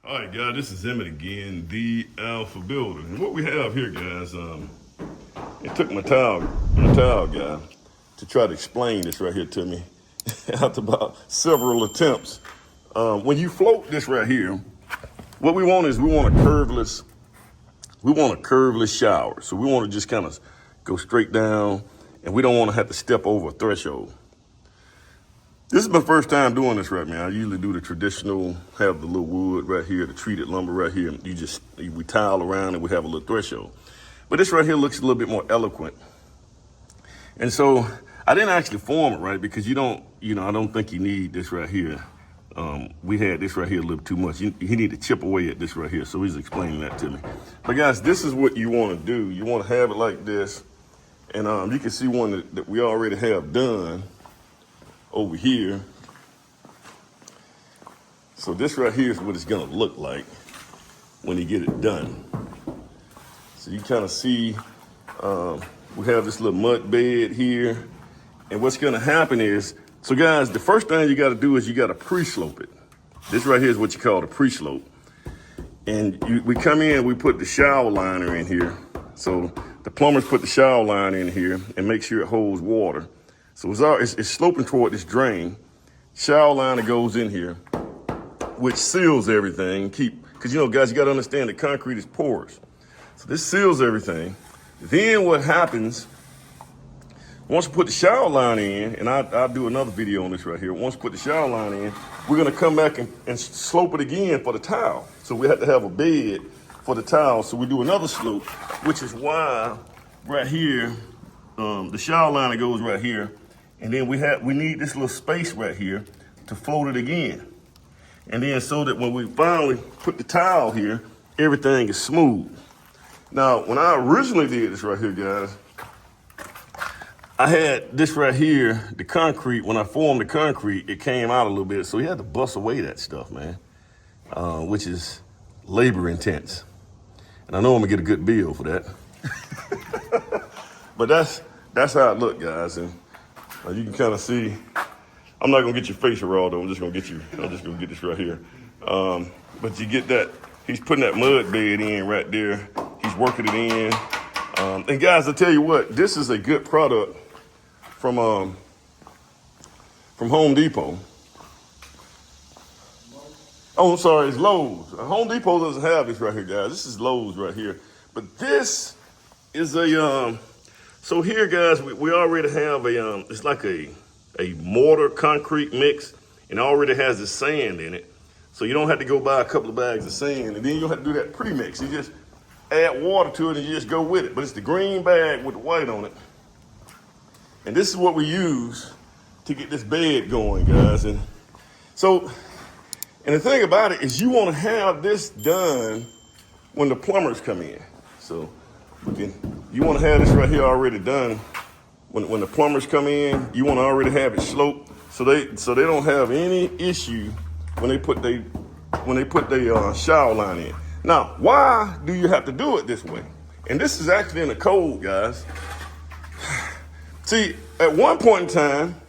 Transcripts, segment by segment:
All right, guys, this is Emmett again, the Alpha Builder. And what we have here, guys, it took my towel guy to try to explain this right here to me after about several attempts. When you float this right here, what we want is we want a curveless shower. So we want to just kind of go straight down, and we don't want to have to step over a threshold. This is my first time doing this right now. I usually do the traditional, have the little wood right here, the treated lumber right here. We tile around and we have a little threshold. But this right here looks a little bit more eloquent. And so I didn't actually form it right because I don't think you need this right here. We had this right here a little too much. You need to chip away at this right here. So he's explaining that to me. But guys, this is what you want to do. You want to have it like this. And you can see one that we already have done over here. So this right here is what it's gonna look like when you get it done. So you kind of see we have this little mud bed here, and what's gonna happen is, so guys, the first thing you gotta do is you gotta pre-slope it. This right here is what you call the pre-slope. And we come in, we put the shower liner in here. So the plumbers put the shower liner in here and make sure it holds water. So it's sloping toward this drain. Shower liner goes in here, which seals everything. Because guys, you gotta understand that concrete is porous. So this seals everything. Then what happens, once you put the shower line in, and I'll do another video on this right here. Once you put the shower line in, we're gonna come back and slope it again for the tile. So we have to have a bed for the tile. So we do another slope, which is why right here, the shower liner goes right here. And then we need this little space right here to float it again. And then so that when we finally put the tile here, everything is smooth. Now, when I originally did this right here, guys, I had this right here, the concrete, when I formed the concrete, it came out a little bit. So you had to bust away that stuff, man, which is labor intense. And I know I'm gonna get a good bill for that. But that's how it looked, guys. And you can kind of see, I'm not gonna get your face raw though, I'm just gonna get this right here. But you get that, he's putting that mud bed in right there. He's working it in. And guys, I tell you what, this is a good product from Home Depot. Oh, I'm sorry, it's Lowe's. Home Depot doesn't have this right here, guys. This is Lowe's right here. But this is so here, guys, we already have it's like a mortar concrete mix, and it already has the sand in it. So you don't have to go buy a couple of bags of sand, and then you don't have to do that pre-mix. You just add water to it and you just go with it. But it's the green bag with the white on it. And this is what we use to get this bed going, guys. And the thing about it is you want to have this done when the plumbers come in. So you want to have this right here already done when the plumbers come in. You want to already have it sloped so they don't have any issue when they put their shower line in. Now, why do you have to do it this way? And this is actually in the code, guys. See, at one point in time,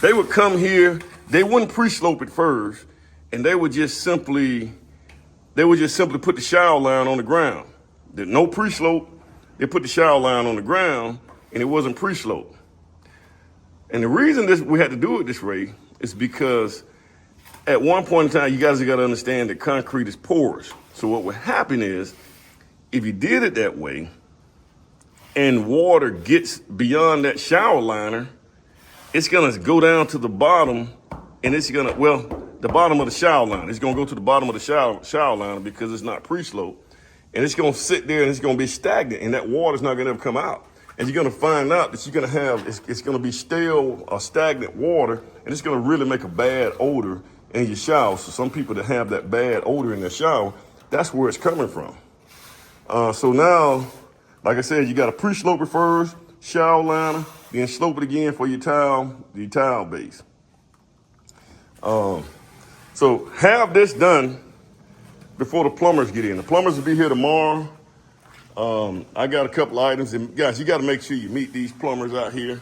they would come here. They wouldn't pre-slope it first, and they would just simply put the shower line on the ground. There's no pre-slope. They put the shower line on the ground, and it wasn't pre-slope. And the reason we had to do it this way is because at one point in time, you guys have got to understand that concrete is porous. So what would happen is, if you did it that way, and water gets beyond that shower liner, it's gonna go down to the bottom, and the bottom of the shower line. It's gonna go to the bottom of the shower liner because it's not pre-slope. And it's gonna sit there and it's gonna be stagnant, and that water's not gonna ever come out. And you're gonna find out that you're gonna have, it's gonna be stale or stagnant water, and it's gonna really make a bad odor in your shower. So some people that have that bad odor in their shower, that's where it's coming from. So now, like I said, you gotta pre-slope it first, shower liner, then slope it again for your tile base. So have this done before the plumbers get in. The plumbers will be here tomorrow. I got a couple items, and guys, you got to make sure you meet these plumbers out here.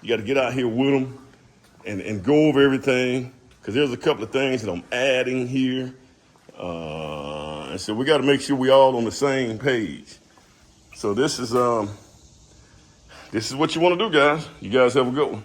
You got to get out here with them and go over everything, because there's a couple of things that I'm adding here. And so we got to make sure we all on the same page. So this is what you want to do, guys. You guys have a good one.